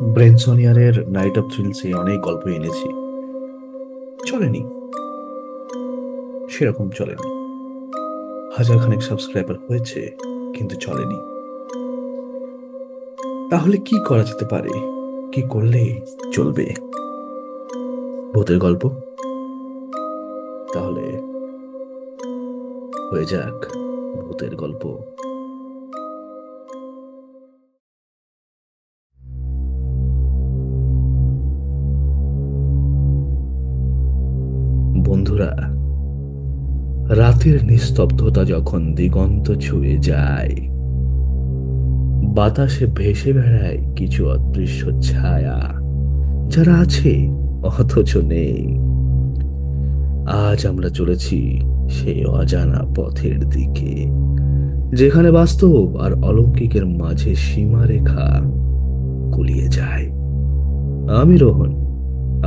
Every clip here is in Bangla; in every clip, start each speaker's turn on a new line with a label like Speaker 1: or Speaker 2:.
Speaker 1: ব্রেনসনিয়ারের নাইট অফ থ্রিলসে অনেক গল্প এনেছি, চলেনি, সেরকম চলেনি। হাজার খানেক সাবস্ক্রাইবার হয়েছে, কিন্তু চলেনি। তাহলে কি করা যেতে পারে? কি করলে চলবে? ভূতের গল্প? তাহলে হয়ে যাক ভূতের গল্প। বন্ধুরা, রাতের নিস্তব্ধতা যখন দিগন্ত ছুঁয়ে যায়, বাতাসে ভেসে বেড়ায় কিছু অদৃশ্য ছায়া, যারা আছে অথচ নেই। আজ আমরা চলেছি সেই অজানা পথের দিকে, যেখানে বাস্তব আর অলৌকিকের মাঝে সীমারেখা গুলিয়ে যায়। আমি রোহন,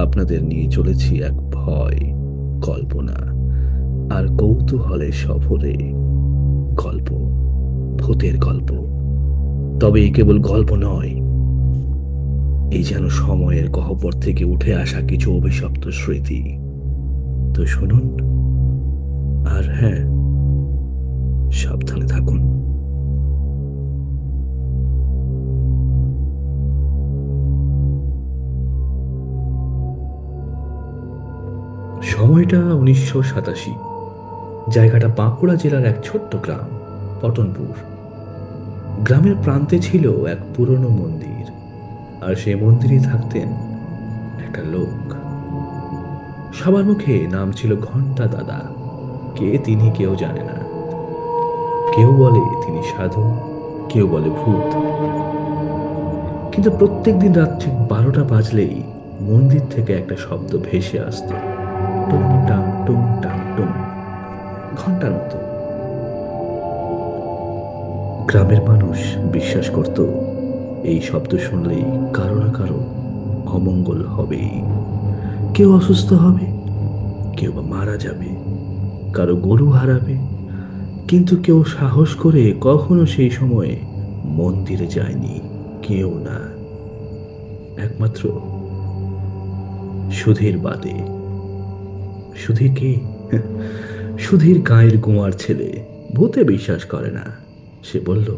Speaker 1: আপনাদের নিয়ে চলেছি এক ভয়, কল্পনা আর কৌতূহলের সফরে। গল্প, ভূতের গল্প। তবে এই কেবল গল্প নয়, এই যেন সময়ের গহ্বর থেকে উঠে আসা কিছু অভিশপ্ত স্মৃতি। তো শুনুন, আর হ্যাঁ, সাবধানে থাকুন। সময়টা 1987। জায়গাটা বাঁকুড়া জেলার এক ছোট্ট গ্রাম, পটনপুর। গ্রামের প্রান্তে ছিল এক পুরনো মন্দির, আর সেই মন্দিরে থাকতেন একটা লোক। সবার মুখে নাম ছিল ঘন্টা দাদা। কে তিনি কেউ জানে না। কেউ বলে তিনি সাধু, কেউ বলে ভূত। কিন্তু প্রত্যেক দিন রাত ঠিক 12টা বাজলেই মন্দির থেকে একটা শব্দ ভেসে আসতো, টুং টাং টুং টাং টুং, ঘন্টার মতো। গ্রামের মানুষ বিশ্বাস করত এই শব্দ শুনলেই কারো না কারো অমঙ্গল হবেই। কেউ অসুস্থ হবে, কেউ বা মারা যাবে, কারো গরু হারাবে। কিন্তু কেউ সাহস করে কখনো সেই সময়ে মন্দিরে যায়নি, কেউ না, একমাত্র সুধীর বাদে। সুধীর কে? সুধীর গাঁয়ের গোয়ার ছেলে, ভূতে বিশ্বাস করে না। সে বলল,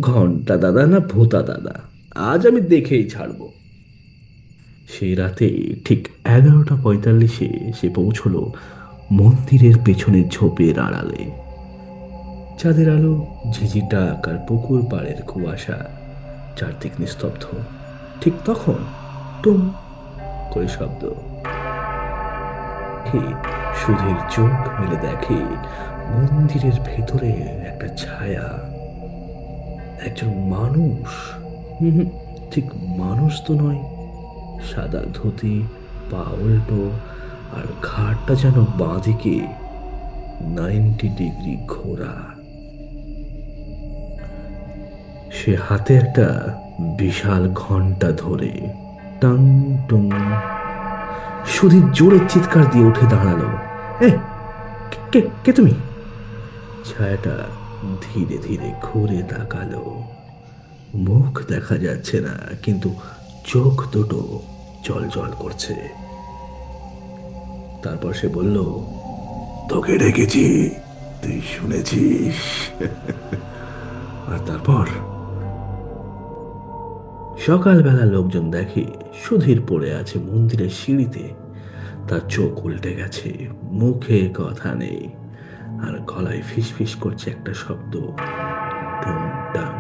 Speaker 1: ঘন্টা দাদা না ভূতা দাদা, আজ আমি দেখেই ছাড়বো। সেই রাতে ঠিক 11টা 45-এ সে পৌঁছলো মন্দিরের পেছনের ঝোপের আড়ালে। চাঁদের আলো, ঝিঝি ডাক আর পুকুর পাড়ের কুয়াশা, চারদিক নিস্তব্ধ। ঠিক তখন টুম করে শব্দ। হে, সুধীর চোখ মেলে দেখে মন্দিরের ভেতরে একটা ছায়া, একজন মানুষ। হুম, ঠিক মানুষ তো নয়, সাদা ধুতি, পা উল্টো, আর ঘাড়টা যেন বাঁদিকে 90 ডিগ্রি ঘোরা। সে হাতে একটা বিশাল ঘন্টা ধরে টাং টুং। সুধীর জোরে চিৎকার দিয়ে উঠে দাঁড়ালো। এ, কে কে কে তুমি? ছায়াটা ধীরে ধীরে ঘুরে তাকালো। মুখ দেখা যাচ্ছে না, কিন্তু চোখ দুটো জল জল করছে। তারপর সে বলল, তোকে ডেকেছি, তুই শুনেছিস? আর তারপর সকালবেলা লোকজন দেখে সুধীর পড়ে আছে মন্দিরের সিঁড়িতে। তার চোখ উল্টে গেছে, মুখে কথা নেই, আর গলায় ফিসফিস করছে একটা শব্দ, টুং টাং।